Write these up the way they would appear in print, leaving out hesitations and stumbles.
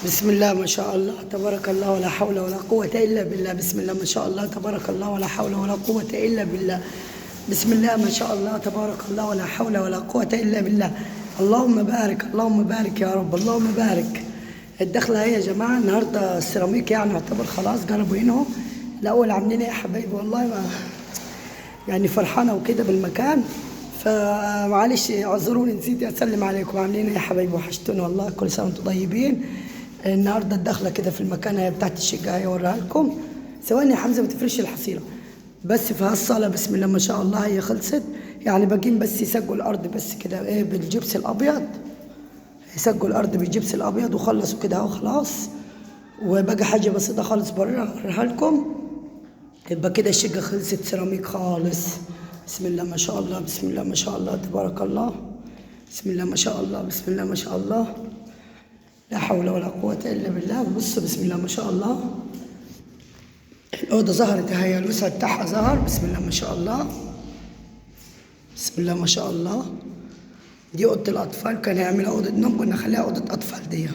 بسم الله ما شاء الله تبارك الله ولا حول ولا قوة إلا بالله. بسم الله ما شاء الله تبارك الله ولا حول ولا قوة إلا بالله. بسم الله ما شاء الله تبارك الله ولا حول ولا قوة إلا بالله. اللهم بارك اللهم بارك يا رب اللهم بارك. الدخلة هي يا جماعة النهاردة السيراميك يعني يعتبر خلاص قربوا هنا. الأول عاملين إيه يا حبايبي؟ والله ما يعني فرحانة وكده بالمكان، فمعلش اعذروني نسيت اسلم عليكم. عاملين ايه يا حبايبي؟ وحشتوني والله. كل سنه وانتم طيبين. النهارده الدخله كده في المكان هي بتاعت الشقه، هي اوريها لكم. ثواني يا حمزه ما تفرش الحصيره بس. في هالصاله بسم الله ما شاء الله هي خلصت، يعني باقيين بس يسقوا الارض بس كده ايه بالجبس الابيض. يسقوا الارض بالجبس الابيض وخلصوا كده اهو خلاص. وبقى حاجه بسيطه خالص بره اوريها لكم. يبقى كده الشقة خلصت سيراميك خالص. بسم الله ما شاء الله بسم الله ما شاء الله تبارك الله. بسم الله ما شاء الله بسم الله ما شاء الله لا حول ولا قوة إلا بالله. بصوا بسم الله ما شاء الله الأوضة ظهرت اهي، الوسع بتاعها ظهر. بسم الله ما شاء الله بسم الله ما شاء الله. دي أوضة الأطفال، كان هيعملها أوضة نوم كنا نخليها أوضة أطفال دي.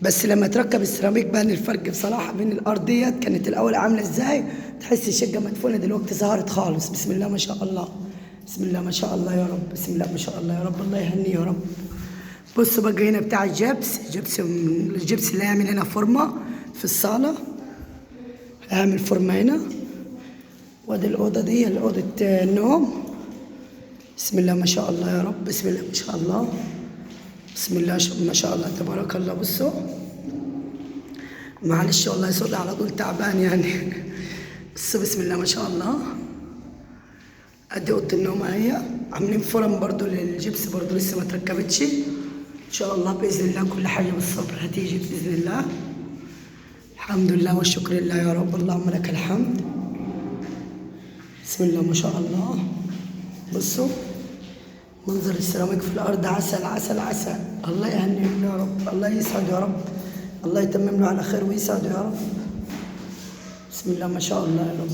بس لما تركب السيراميك بان الفرق بصراحه بين الارضيات. كانت الاول عامله ازاي تحس الشقه مدفونه، دلوقتي ظهرت خالص. بسم الله ما شاء الله بسم الله ما شاء الله يا رب. بسم الله ما شاء الله يا رب الله يهني يا رب. بصوا بقى هنا بتاع الجبس اللي هيعمل هنا فورمه في الصاله. هيعمل فورمه هنا. وادي الاوضه دي اوضه النوم. بسم الله ما شاء الله يا رب. بسم الله ما شاء الله بسم الله ما شاء الله تبارك الله. بصوا معلش والله صوتي على طول تعبان يعني. بصوا بسم الله ما شاء الله. ادي اوضه النوم اهي. عاملين فرم برضو للجبس برضو لسه ما تركبتش. ان شاء الله باذن الله كل حاجه بالصبر هتيجي باذن الله. الحمد لله والشكر لله يا رب اللهم لك الحمد. بسم الله ما شاء الله. بصوا منظر السيراميك في الارض عسل عسل عسل. الله يهنيهم يا رب الله يسعد يا رب الله يتمم له على خير ويسعد يا رب. بسم الله ما شاء الله يا رب.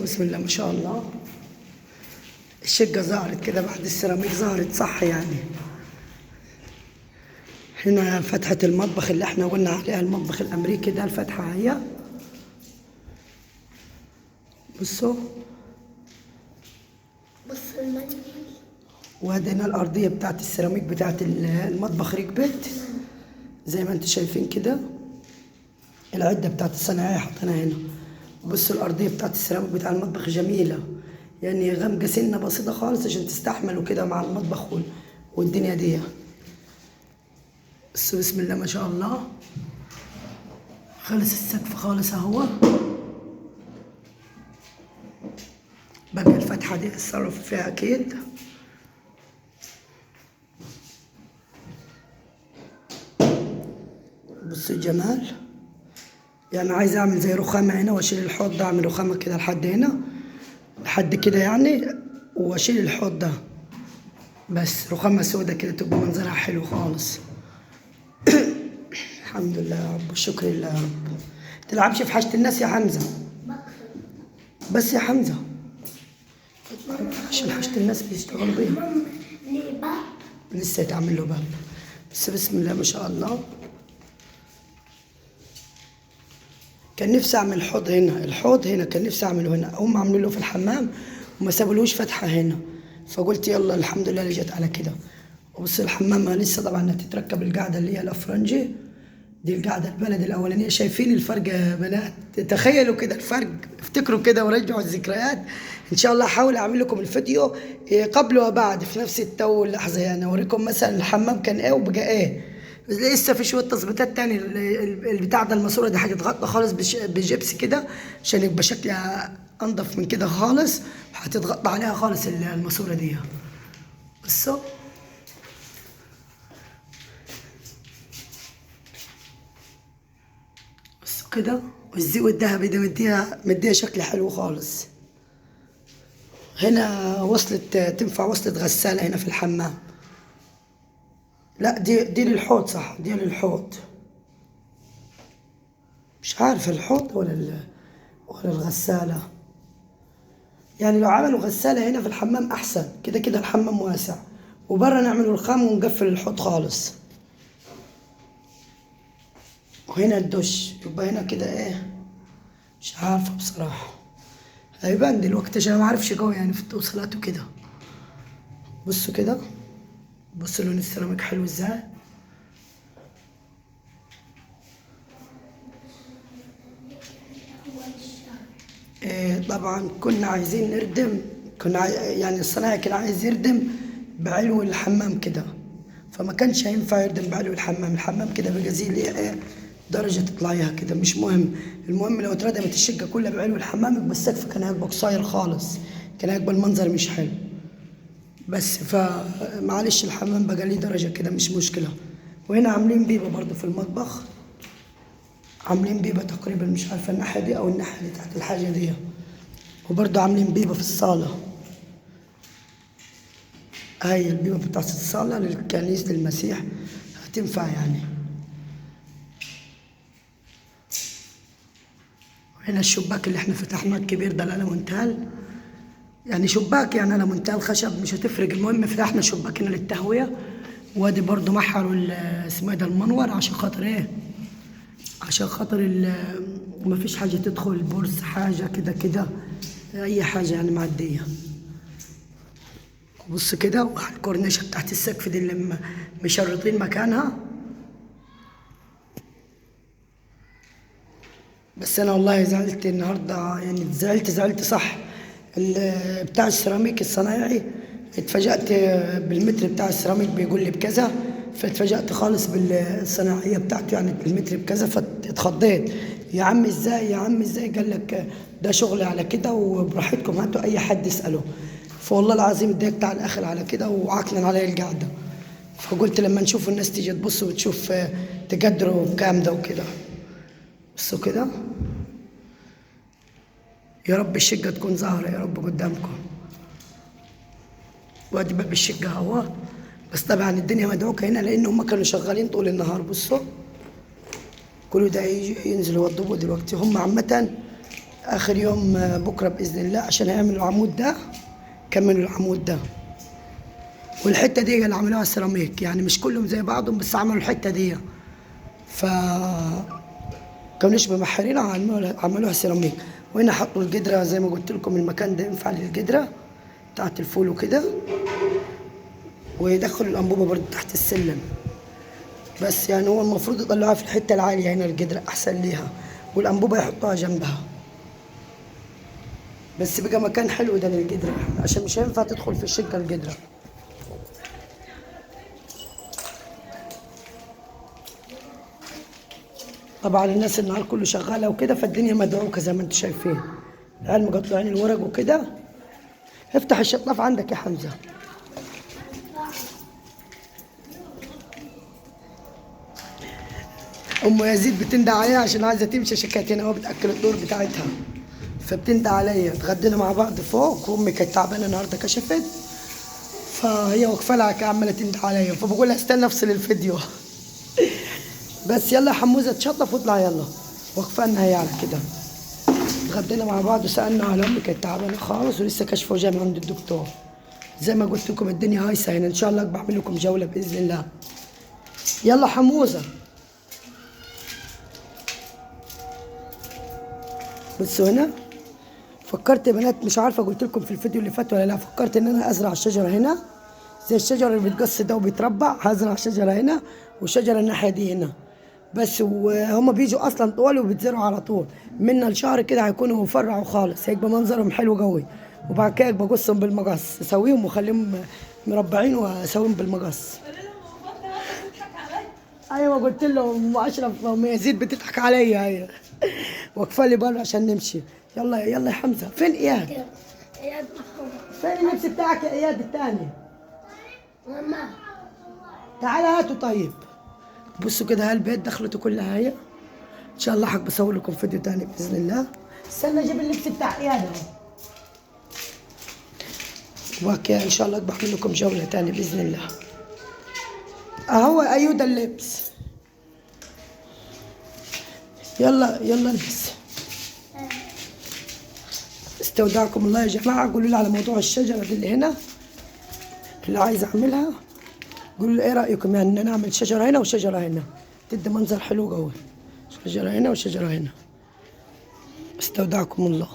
بسم الله ما شاء الله. الشقة ظهرت كده بعد السيراميك ظهرت صح يعني. هنا فتحة المطبخ اللي احنا قلنا عليها المطبخ الامريكي ده، الفتحة هي. بصوا وادي هنا الارضيه بتاعت السيراميك بتاعت المطبخ ركبت زي ما انتم شايفين كده. العده بتاعت الصناعيه حاطينها هنا. بصوا الارضيه بتاعت السيراميك بتاع المطبخ جميله، يعني غامقه سنه بسيطه خالص عشان تستحملوا كده مع المطبخ والدنيا دي. بسم الله ما شاء الله. خلص السقف خالص اهو. بقى الفتحة دي اتصرف فيها أكيد. بصوا الجمال. يعني عايز أعمل زي رخامة هنا وأشيل الحوض ده، أعمل رخامة كده لحد هنا لحد كده يعني، وأشيل الحوض ده بس رخامة سودة كده تبقى منظرها حلو خالص. الحمد لله يا رب والشكر لله يا رب. تلعبش في حاجة الناس يا حمزة بس يا حمزة عشان حاجة الناس بيشتغلوا بيها. لسه يتعمل له باب بس. بسم الله ما شاء الله. كان نفسي اعمل حوض هنا، الحوض هنا كان نفسي اعمله هنا. هم عاملين له في الحمام وما سابولوش فتحه هنا، فقلت يلا الحمد لله اللي جت على كده. وبص الحمام لسه طبعا هتتركب القاعده اللي هي الافرنجي دي، القاعده البلد الاولانيه. شايفين الفرق يا بنات؟ تخيلوا كده الفرق، افتكروا كده ورجعوا الذكريات. ان شاء الله احاول اعمل لكم الفيديو قبل وبعد في نفس التو واللحظه، يعني اوريكم مثلا الحمام كان ايه وبقى ايه. لسه في شويه تظبيطات تاني. البتاع ده الماسوره دي هتتغطى خالص بجبس كده عشان يبقى شكلها انضف من كده خالص. هتتغطى عليها خالص الماسوره دي. بصوا كده. والزيق الذهبي ده مديها شكل حلو خالص. هنا وصلت تنفع وصلة غسالة هنا في الحمام. لا دي للحوض صح، دي للحوض. مش عارف الحوض ولا الغسالة. يعني لو عملوا غسالة هنا في الحمام أحسن، كده كده الحمام واسع، وبره نعمل رخام ونقفل الحوض خالص. وهنا الدش يبقى هنا كده ايه، مش عارفة بصراحة، هيبان دلوقتي عشان ما عارفش قوي يعني في التوصيلات وكده. بصوا كده، بصوا لون السيراميك حلو ازاي. طبعا كنا عايزين نردم، يعني الصنايعي كان عايز يردم بعلو الحمام كده، فما كانش هينفع يردم بعلو الحمام كده بقى زي ايه درجة تطلعيها كده مش مهم. المهم لو اتردمت الشقة كلها بعلو الحمام يبقى السقف كان هيبقى قصير خالص، كان هيبقى المنظر مش حلو. بس فمعلش الحمام بقى ليه درجة كده مش مشكلة. وهنا عاملين بيبة برضو في المطبخ، عاملين بيبة تقريبا مش عارفة الناحية دي أو الناحية اللي تحت الحاجة دي، وبرضو عاملين بيبة في الصالة. هاي البيبة بتاعت الصالة للكنيسة المسيح هتنفع يعني. وهنا الشباك اللي احنا فتحناه الكبير ده الألمونتال، يعني شباك يعني ألمونتال خشب مش هتفرق، المهم فتحنا شباكنا للتهوية. وادي برضو محروا اسمه ايه ده المنور عشان خاطر ايه، عشان خاطر ما فيش حاجة تدخل بورس حاجة كده كده أي حاجة يعني معدية. بص كده، وعلى الكورنيشة بتاعت السقف دي اللي مشرطين مكانها. بس أنا والله زعلت النهاردة، يعني زعلت صح. بتاع السيراميك الصنايعي اتفاجأت بالمتر بتاع السيراميك بيقول لي بكذا، فاتفاجأت خالص بالصناعية بتاعته يعني المتر بكذا، فاتخضيت. يا عم ازاي، يا عم ازاي، قال لك ده شغل على كده وبراحتكم هاتوا اي حد يسأله. فوالله العظيم اتضايقت على الاخر على كده وعكنن علي القعدة. فقلت لما نشوف الناس تيجي تبص وتشوف تقدروا بكام ده وكده. بصوا كده، يا رب الشقة تكون ظاهرة يا رب قدامكم. وادي باب الشقة اهو. بس طبعا الدنيا مدعوكة هنا لأن هم كانوا شغالين طول النهار. بصوا كله ده يجي ينزلوا يوضبوا دلوقتي. هم عامة آخر يوم بكرة بإذن الله عشان هيعملوا العمود ده، كملوا العمود ده. والحتة دي اللي عملوها سيراميك، يعني مش كلهم زي بعضهم بس عملوا الحتة دي. ف كانوش ممحرين عملوها سيراميك. وهنا حطوا القدرة زي ما قلت لكم، المكان ده ينفع للقدرة بتاعت الفول وكده. ويدخلوا الأنبوبة برضه تحت السلم. بس يعني هو المفروض يطلعوها في الحتة العالية هنا القدرة أحسن ليها، والأنبوبة يحطوها جنبها. بس بقى مكان حلو ده للقدرة عشان مش هينفع تدخل في الشقة القدرة. طبعا الناس النهار كله شغالة وكده فالدنيا مدعوكة زي ما انتم شايفين، العيال مقطعين الورق وكده. افتح الشطاف عندك يا حمزة. ام يزيد بتندى عليها عشان عايزه تمشي شكايتين اهو بتاكل الدور بتاعتها، فبتندى عليا. اتغدينا مع بعض فوق وامي كانت تعبانه النهارده كشفت، فهي واقفه لها عماله تندى عليا، فبقول لها استنى افصل الفيديو. بس يلا يا حموزه اتشطف واطلع يلا. واقفه لنا هي على كده. اتغدينا مع بعض وسالنا على امي كانت تعبانه خالص ولسه كشفه وجايه من عند الدكتور. زي ما قلت لكم الدنيا هايصه هنا، ان شاء الله بعمل لكم جوله باذن الله. يلا حموزه. بصوا هنا فكرت يا بنات، مش عارفه قلت لكم في الفيديو اللي فات ولا لا، فكرت ان انا ازرع شجره هنا زي الشجر اللي بيتقص ده وبيتربع. هزرع شجره هنا وشجره الناحيه دي هنا بس. وهم بيجوا اصلا طوال وبيتزرعوا على طول، من الشهر كده هيكونوا فرعوا خالص، هيبقى منظرهم حلو قوي. وبعد كده بقصهم بالمقص، اسويهم واخليهم مربعين واسويهم بالمقص. ايوه قلت لهم ام اشرف ام يزيد بتضحك عليا هي. واقفه لي بره عشان نمشي. يلا يلا يا حمزه. فين اياد؟ اياد فين اللبس بتاعك يا اياد الثاني؟ ماما تعالى هاتوا. طيب بصوا كده هالبيت دخلته كلها هي. ان شاء الله حق بصور لكم فيديو ثاني باذن الله. استنى اجيب اللبس بتاع اياد اهو. وكده ان شاء الله بعمل لكم جوله ثانيه باذن الله. اهو ايوه ده اللبس. يلا يلا البس. استودعكم الله يا جماعة. قولوا لي على موضوع الشجرة دي اللي هنا اللي عايز أعملها، قولوا لي إيه رأيكم يعني إن أنا أعمل شجرة هنا وشجرة هنا، تدي منظر حلو قوي. شجرة هنا وشجرة هنا. استودعكم الله.